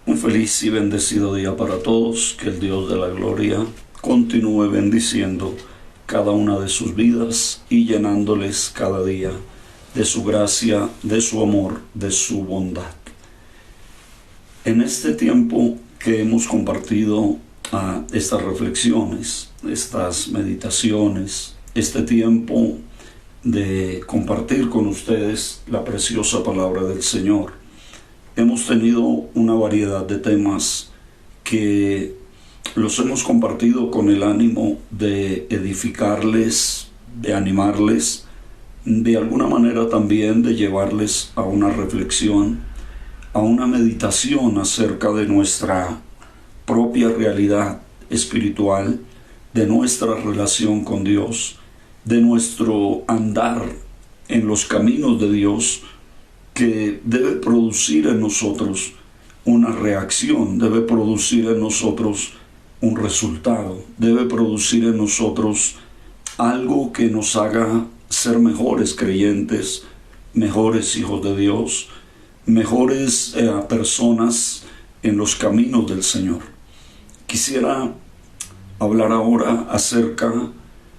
Un feliz y bendecido día para todos. Que el Dios de la gloria continúe bendiciendo cada una de sus vidas y llenándoles cada día de su gracia, de su amor, de su bondad. En este tiempo que hemos compartido estas reflexiones, estas meditaciones, este tiempo de compartir con ustedes la preciosa palabra del Señor, hemos tenido una variedad de temas que los hemos compartido con el ánimo de edificarles, de animarles, de alguna manera también de llevarles a una reflexión, a una meditación acerca de nuestra propia realidad espiritual, de nuestra relación con Dios, de nuestro andar en los caminos de Dios, que debe producir en nosotros una reacción, debe producir en nosotros un resultado, debe producir en nosotros algo que nos haga ser mejores creyentes, mejores hijos de Dios, mejores personas en los caminos del Señor. Quisiera hablar ahora acerca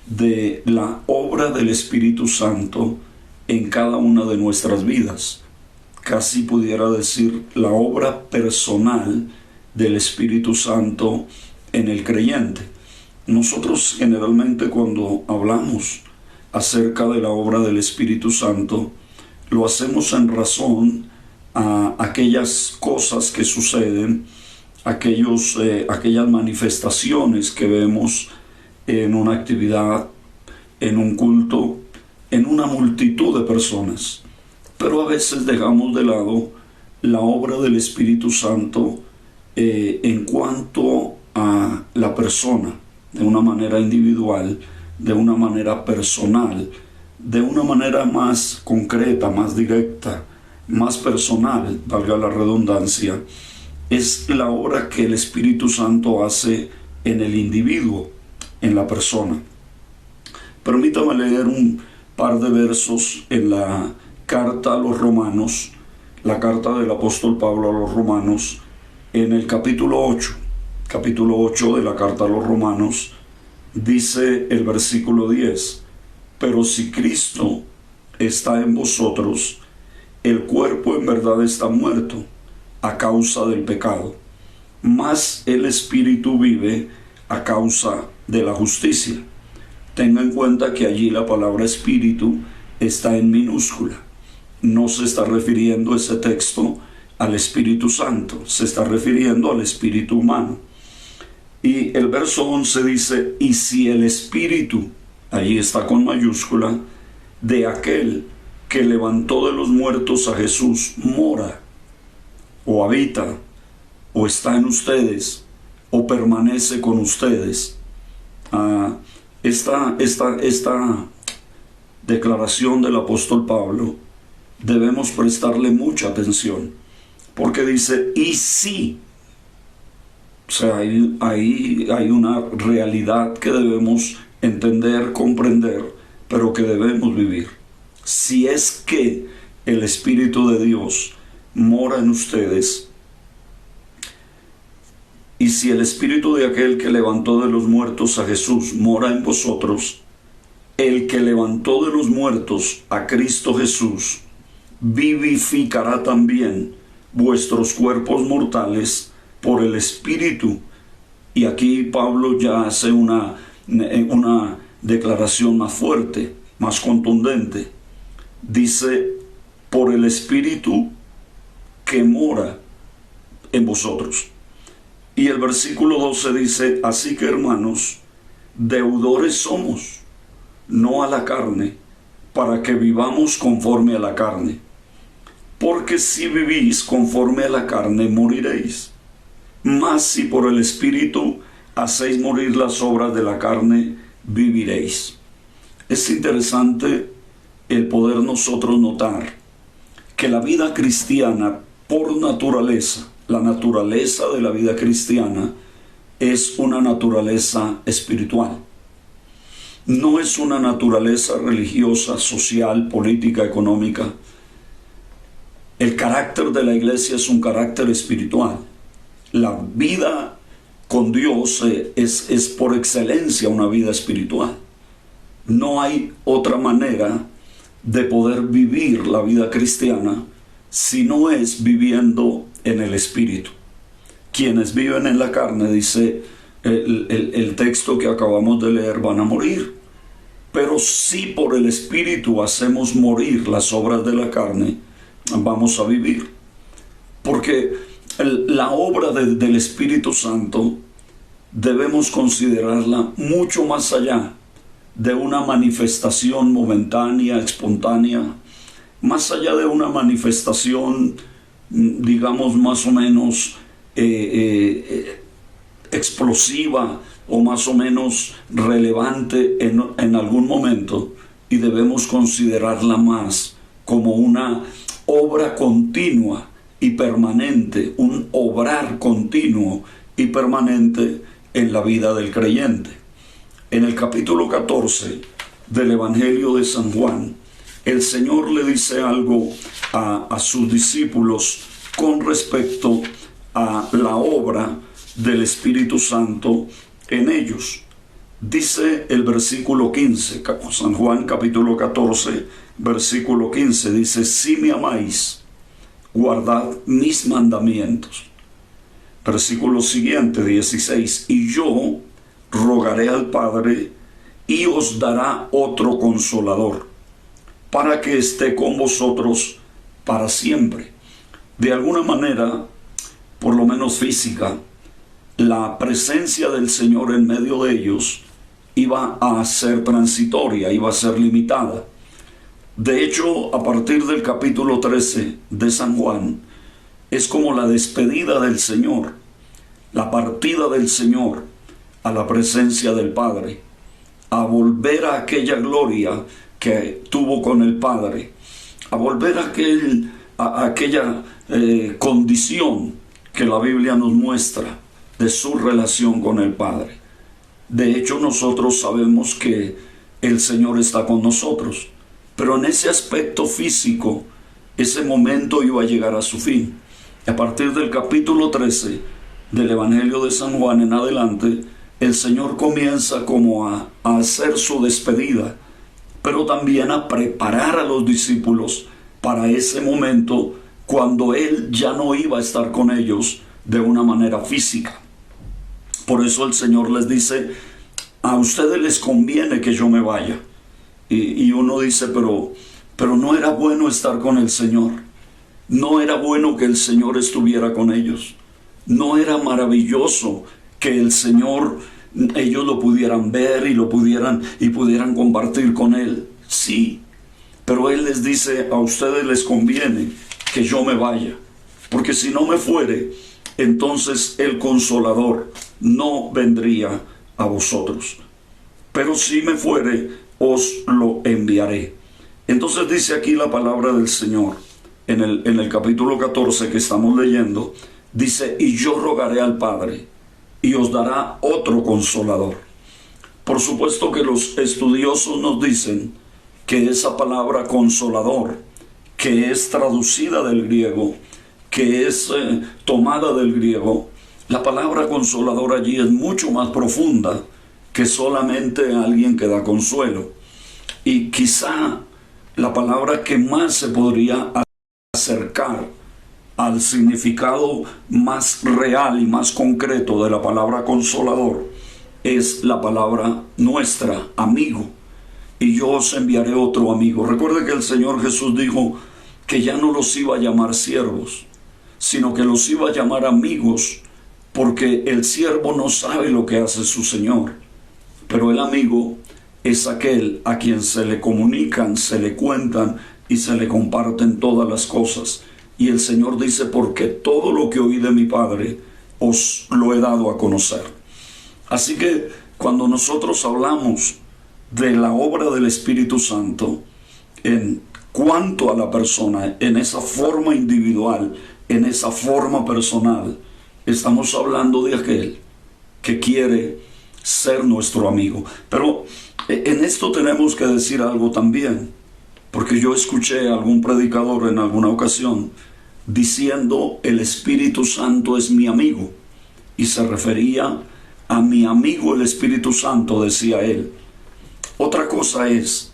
de la obra del Espíritu Santo en cada una de nuestras vidas. Casi pudiera decir la obra personal del Espíritu Santo en el creyente. Nosotros generalmente cuando hablamos acerca de la obra del Espíritu Santo, lo hacemos en razón a aquellas cosas que suceden, aquellas manifestaciones que vemos en una actividad, en un culto, en una multitud de personas. Pero a veces dejamos de lado la obra del Espíritu Santo en cuanto a la persona, de una manera individual, de una manera personal, de una manera más concreta, más directa, más personal, valga la redundancia. Es la obra que el Espíritu Santo hace en el individuo, en la persona. Permítame leer un par de versos en la carta a los Romanos, la carta del apóstol Pablo a los Romanos, en el capítulo 8 de la carta a los Romanos, dice el versículo 10: pero si Cristo está en vosotros, el cuerpo en verdad está muerto a causa del pecado, mas el Espíritu vive a causa de la justicia. Tenga en cuenta que allí la palabra Espíritu está en minúscula. No se está refiriendo ese texto al Espíritu Santo, se está refiriendo al espíritu humano. Y el verso 11 dice: y si el Espíritu, allí está con mayúscula, de aquel que levantó de los muertos a Jesús mora, o habita, o está en ustedes, o permanece con ustedes. Esta declaración del apóstol Pablo debemos prestarle mucha atención, porque dice: y si. O sea, hay una realidad que debemos entender, comprender, pero que debemos vivir. Si es que el Espíritu de Dios mora en ustedes, y si el Espíritu de aquel que levantó de los muertos a Jesús mora en vosotros, el que levantó de los muertos a Cristo Jesús vivificará también vuestros cuerpos mortales por el Espíritu. Y aquí Pablo ya hace una declaración más fuerte, más contundente. Dice: por el Espíritu que mora en vosotros. Y el versículo 12 dice: así que, hermanos, deudores somos, no a la carne, para que vivamos conforme a la carne. Porque si vivís conforme a la carne, moriréis. Mas si por el Espíritu hacéis morir las obras de la carne, viviréis. Es interesante el poder nosotros notar que la vida cristiana, por naturaleza, la naturaleza de la vida cristiana es una naturaleza espiritual. No es una naturaleza religiosa, social, política, económica. El carácter de la iglesia es un carácter espiritual. la vida con Dios es por excelencia una vida espiritual. No hay otra manera de poder vivir la vida cristiana si no es viviendo en el Espíritu. Quienes viven en la carne, dice el texto que acabamos de leer, van a morir. Pero si por el Espíritu hacemos morir las obras de la carne, vamos a vivir. Porque la obra del Espíritu Santo debemos considerarla mucho más allá de una manifestación momentánea, espontánea, más allá de una manifestación, digamos, más o menos explosiva o más o menos relevante en algún momento, y debemos considerarla más como una obra continua y permanente, un obrar continuo y permanente en la vida del creyente. En el capítulo 14 del Evangelio de San Juan, el Señor le dice algo a sus discípulos con respecto a la obra del Espíritu Santo en ellos. Dice el versículo 15, San Juan capítulo 14, versículo 15, dice: si me amáis, guardad mis mandamientos. Versículo siguiente, 16, y yo rogaré al Padre y os dará otro consolador, para que esté con vosotros para siempre. De alguna manera, por lo menos física, la presencia del Señor en medio de ellos iba a ser transitoria, iba a ser limitada. De hecho, a partir del capítulo 13 de San Juan, es como la despedida del Señor, la partida del Señor a la presencia del Padre, a volver a aquella gloria que tuvo con el Padre, a volver a aquella condición que la Biblia nos muestra de su relación con el Padre. De hecho, nosotros sabemos que el Señor está con nosotros, pero en ese aspecto físico, ese momento iba a llegar a su fin. A partir del capítulo 13 del Evangelio de San Juan en adelante, el Señor comienza como a hacer su despedida, pero también a preparar a los discípulos para ese momento cuando Él ya no iba a estar con ellos de una manera física. Por eso el Señor les dice: a ustedes les conviene que yo me vaya. Y uno dice, pero no era bueno estar con el Señor. No era bueno que el Señor estuviera con ellos. No era maravilloso que el Señor, ellos lo pudieran ver y pudieran compartir con Él. Sí, pero Él les dice: a ustedes les conviene que yo me vaya, porque si no me fuere, entonces el Consolador no vendría a vosotros. Pero si me fuere, os lo enviaré. Entonces dice aquí la palabra del Señor, en el capítulo 14 que estamos leyendo, dice: y yo rogaré al Padre, y os dará otro Consolador. Por supuesto que los estudiosos nos dicen que esa palabra Consolador, que es traducida del griego, que es tomada del griego, la palabra Consolador allí es mucho más profunda que solamente alguien que da consuelo. Y quizá la palabra que más se podría acercar al significado más real y más concreto de la palabra Consolador es la palabra nuestra, amigo. Y yo os enviaré otro amigo. Recuerde que el Señor Jesús dijo que ya no los iba a llamar siervos, sino que los iba a llamar amigos, porque el siervo no sabe lo que hace su Señor, pero el amigo es aquel a quien se le comunican, se le cuentan y se le comparten todas las cosas. Y el Señor dice: porque todo lo que oí de mi Padre os lo he dado a conocer. Así que cuando nosotros hablamos de la obra del Espíritu Santo en cuanto a la persona, en esa forma individual, en esa forma personal, estamos hablando de aquel que quiere ser nuestro amigo. Pero en esto tenemos que decir algo también, porque yo escuché a algún predicador en alguna ocasión diciendo: el Espíritu Santo es mi amigo. y se refería a mi amigo el Espíritu Santo, decía él. Otra cosa es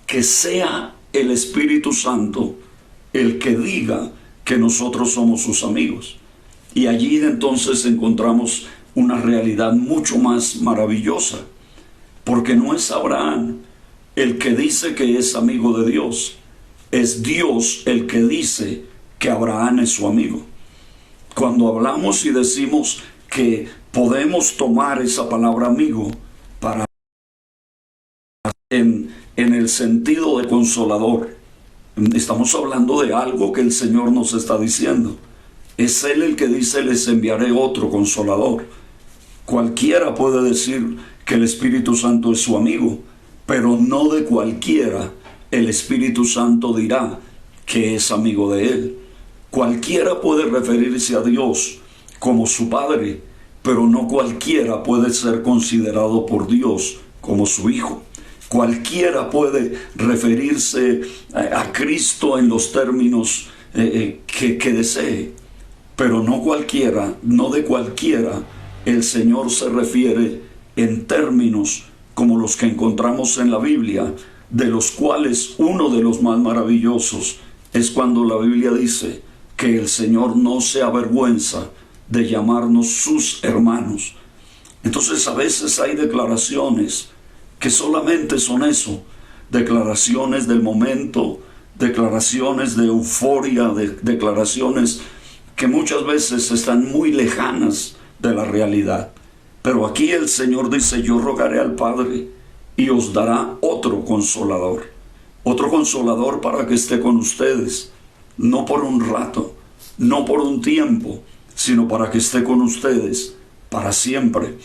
que sea el Espíritu Santo el que diga que nosotros somos sus amigos. Y allí entonces encontramos una realidad mucho más maravillosa, porque no es Abraham el que dice que es amigo de Dios, es Dios el que dice que Abraham es su amigo. Cuando hablamos y decimos que podemos tomar esa palabra amigo para en el sentido de consolador, estamos hablando de algo que el Señor nos está diciendo. Es Él el que dice: les enviaré otro consolador. Cualquiera puede decir que el Espíritu Santo es su amigo, pero no de cualquiera el Espíritu Santo dirá que es amigo de Él. Cualquiera puede referirse a Dios como su Padre, pero no cualquiera puede ser considerado por Dios como su Hijo. Cualquiera puede referirse a Cristo en los términos que desee, pero no cualquiera, no de cualquiera, el Señor se refiere en términos como los que encontramos en la Biblia, de los cuales uno de los más maravillosos es cuando la Biblia dice que el Señor no se avergüenza de llamarnos sus hermanos. Entonces a veces hay declaraciones que solamente son eso, declaraciones del momento, declaraciones de euforia, declaraciones que muchas veces están muy lejanas de la realidad. Pero aquí el Señor dice: yo rogaré al Padre y os dará otro consolador para que esté con ustedes, no por un rato, no por un tiempo, sino para que esté con ustedes para siempre.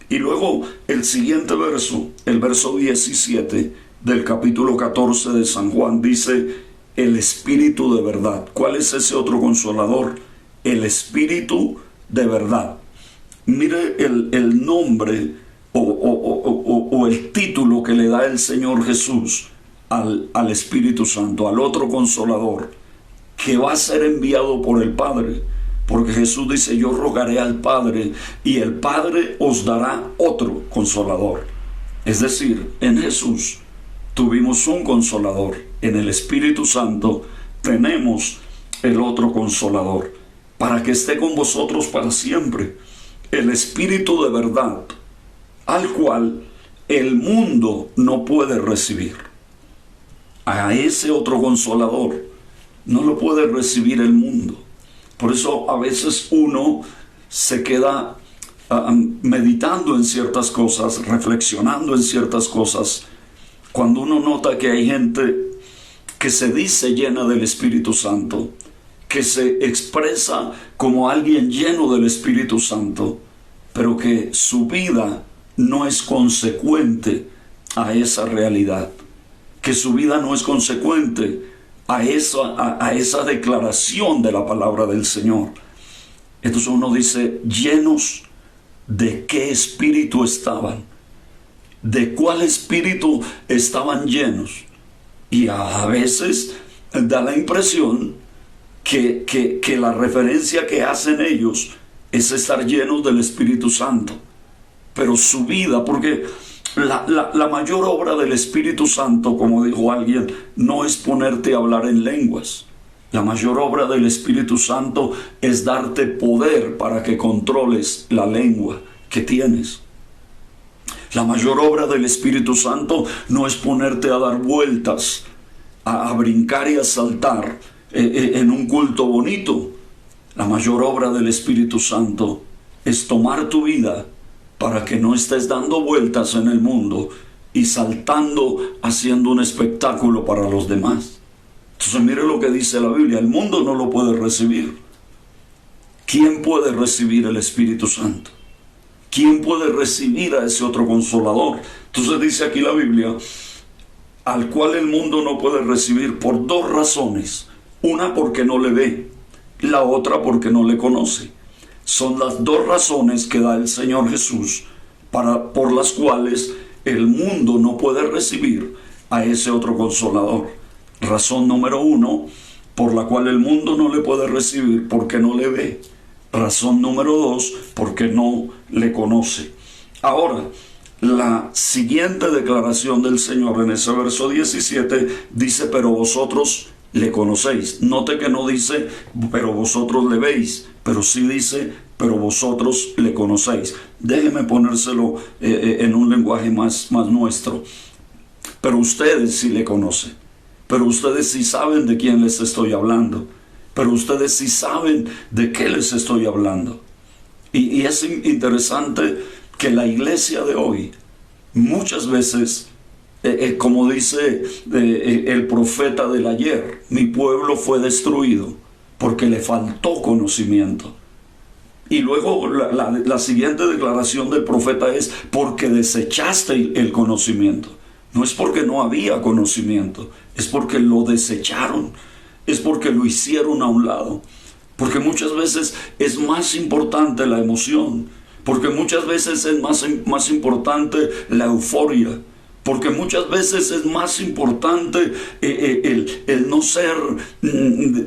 Y luego el siguiente verso, el verso 17 del capítulo 14 de San Juan, dice: el Espíritu de verdad. ¿Cuál es ese otro consolador? El Espíritu de verdad. Mire el nombre o el título que le da el Señor Jesús al Espíritu Santo, al otro consolador, que va a ser enviado por el Padre. Porque Jesús dice: yo rogaré al Padre y el Padre os dará otro consolador. Es decir, en Jesús tuvimos un consolador. En el Espíritu Santo tenemos el otro consolador, para que esté con vosotros para siempre. El Espíritu de verdad, al cual el mundo no puede recibir. A ese otro consolador no lo puede recibir el mundo. Por eso a veces uno se queda meditando en ciertas cosas, reflexionando en ciertas cosas, cuando uno nota que hay gente que se dice llena del Espíritu Santo, que se expresa como alguien lleno del Espíritu Santo, pero que su vida no es consecuente a esa realidad, que su vida no es consecuente a esa declaración de la palabra del Señor. Entonces uno dice: ¿llenos de qué espíritu estaban? ¿De cuál espíritu estaban llenos? Y a veces da la impresión que la referencia que hacen ellos es estar llenos del Espíritu Santo. Pero su vida, porque la mayor obra del Espíritu Santo, como dijo alguien, no es ponerte a hablar en lenguas. La mayor obra del Espíritu Santo es darte poder para que controles la lengua que tienes. La mayor obra del Espíritu Santo no es ponerte a dar vueltas, a brincar y a saltar en un culto bonito. La mayor obra del Espíritu Santo es tomar tu vida para que no estés dando vueltas en el mundo y saltando, haciendo un espectáculo para los demás. Entonces mire lo que dice la Biblia: el mundo no lo puede recibir. ¿Quién puede recibir el Espíritu Santo? ¿Quién puede recibir a ese otro consolador? Entonces dice aquí la Biblia: al cual el mundo no puede recibir por dos razones. Una, porque no le ve; la otra, porque no le conoce. Son las dos razones que da el Señor Jesús por las cuales el mundo no puede recibir a ese otro consolador. Razón número uno, por la cual el mundo no le puede recibir: porque no le ve. Razón número 2, porque no le conoce. Ahora, la siguiente declaración del Señor en ese verso 17 dice, pero vosotros le conocéis. Note que no dice, pero vosotros le veis, pero sí dice, pero vosotros le conocéis. Déjeme ponérselo en un lenguaje más nuestro. Pero ustedes sí le conocen. Pero ustedes sí saben de quién les estoy hablando. Pero ustedes sí saben de qué les estoy hablando. Y es interesante que la iglesia de hoy, muchas veces, como dice el profeta del ayer, mi pueblo fue destruido porque le faltó conocimiento. Y luego la siguiente declaración del profeta es, porque desechaste el conocimiento. No es porque no había conocimiento, es porque lo desecharon, es porque lo hicieron a un lado. Porque muchas veces es más importante la emoción, porque muchas veces es más importante la euforia, porque muchas veces es más importante el no ser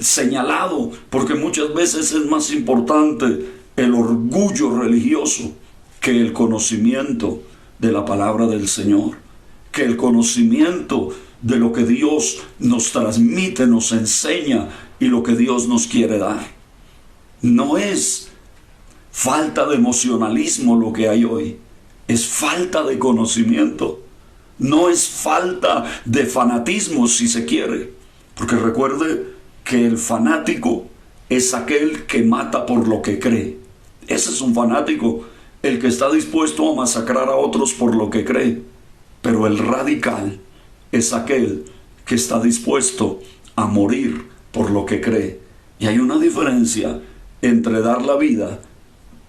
señalado, porque muchas veces es más importante el orgullo religioso que el conocimiento de la palabra del Señor, que el conocimiento de lo que Dios nos transmite, nos enseña y lo que Dios nos quiere dar. No es falta de emocionalismo lo que hay hoy, es falta de conocimiento. No es falta de fanatismo, si se quiere, porque recuerde que el fanático es aquel que mata por lo que cree. Ese es un fanático, el que está dispuesto a masacrar a otros por lo que cree. Pero el radical es aquel que está dispuesto a morir por lo que cree. Y hay una diferencia entre dar la vida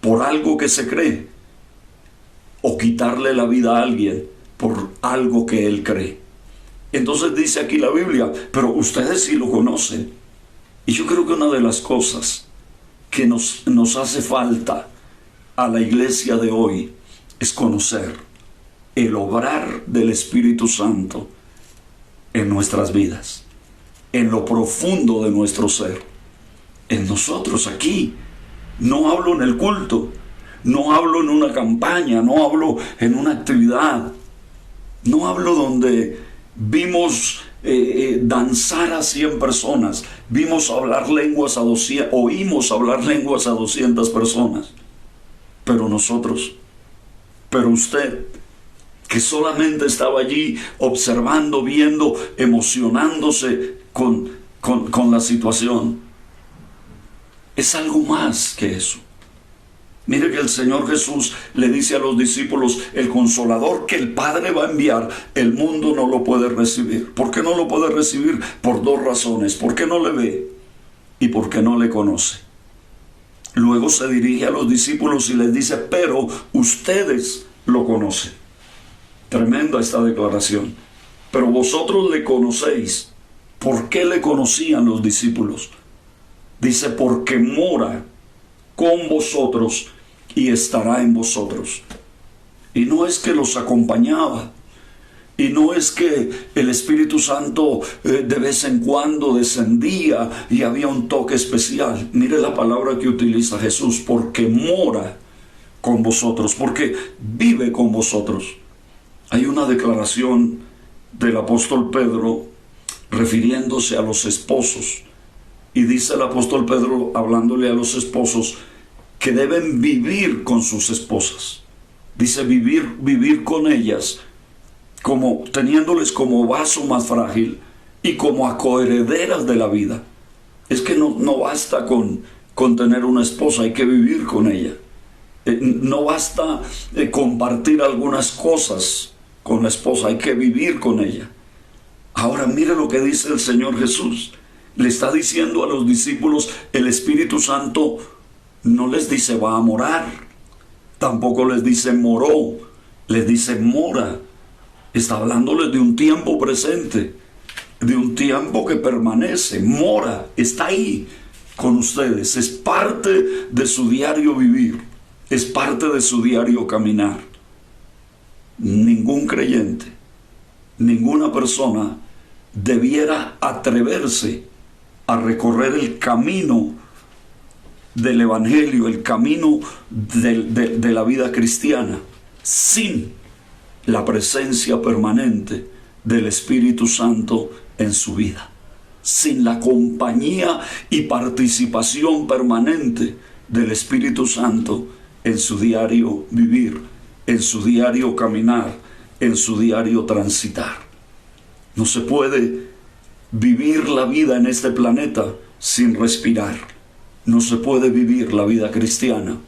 por algo que se cree o quitarle la vida a alguien por algo que él cree. Entonces dice aquí la Biblia, pero ustedes sí lo conocen. Y yo creo que una de las cosas que nos hace falta a la iglesia de hoy es conocer el obrar del Espíritu Santo en nuestras vidas, en lo profundo de nuestro ser. En nosotros aquí, no hablo en el culto, no hablo en una campaña, no hablo en una actividad, no hablo donde vimos danzar a 100 personas, vimos hablar lenguas a 200, oímos hablar lenguas a 200 personas. Pero nosotros, pero usted, que solamente estaba allí observando, viendo, emocionándose con la situación, es algo más que eso. Mire que el Señor Jesús le dice a los discípulos, el Consolador que el Padre va a enviar, el mundo no lo puede recibir. ¿Por qué no lo puede recibir? Por dos razones. ¿Por qué no le ve? Y porque no le conoce. Luego se dirige a los discípulos y les dice, pero ustedes lo conocen. Tremenda esta declaración. Pero vosotros le conocéis. ¿Por qué le conocían los discípulos? Dice, porque mora con vosotros y estará en vosotros. Y no es que los acompañaba, y no es que el Espíritu Santo de vez en cuando descendía y había un toque especial. Mire la palabra que utiliza Jesús, porque mora con vosotros, porque vive con vosotros. Hay una declaración del apóstol Pedro refiriéndose a los esposos. Y dice el apóstol Pedro, hablándole a los esposos, que deben vivir con sus esposas. Dice vivir con ellas, como teniéndoles como vaso más frágil y como acoherederas de la vida. Es que no basta con tener una esposa, hay que vivir con ella. No basta compartir algunas cosas con la esposa, hay que vivir con ella. Ahora mire lo que dice el Señor Jesús. Le está diciendo a los discípulos, el Espíritu Santo no les dice va a morar, tampoco les dice moró, les dice mora. Está hablándoles de un tiempo presente, de un tiempo que permanece, mora, está ahí con ustedes, es parte de su diario vivir, es parte de su diario caminar. Ningún creyente, ninguna persona debiera atreverse a recorrer el camino del Evangelio, el camino de la vida cristiana, sin la presencia permanente del Espíritu Santo en su vida, sin la compañía y participación permanente del Espíritu Santo en su diario vivir, en su diario caminar, en su diario transitar. No se puede vivir la vida en este planeta sin respirar. No se puede vivir la vida cristiana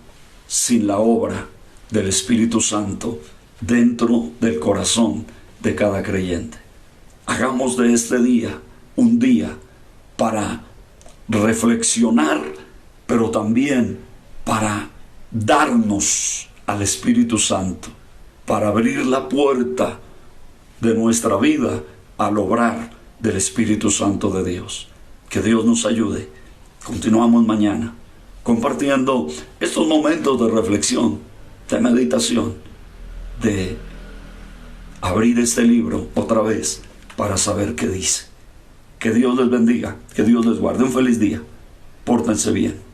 sin la obra del Espíritu Santo dentro del corazón de cada creyente. Hagamos de este día un día para reflexionar, pero también para darnos al Espíritu Santo, para abrir la puerta de nuestra vida al obrar del Espíritu Santo de Dios. Que Dios nos ayude. Continuamos mañana compartiendo estos momentos de reflexión, de meditación, de abrir este libro otra vez para saber qué dice. Que Dios les bendiga, que Dios les guarde. Un feliz día. Pórtense bien.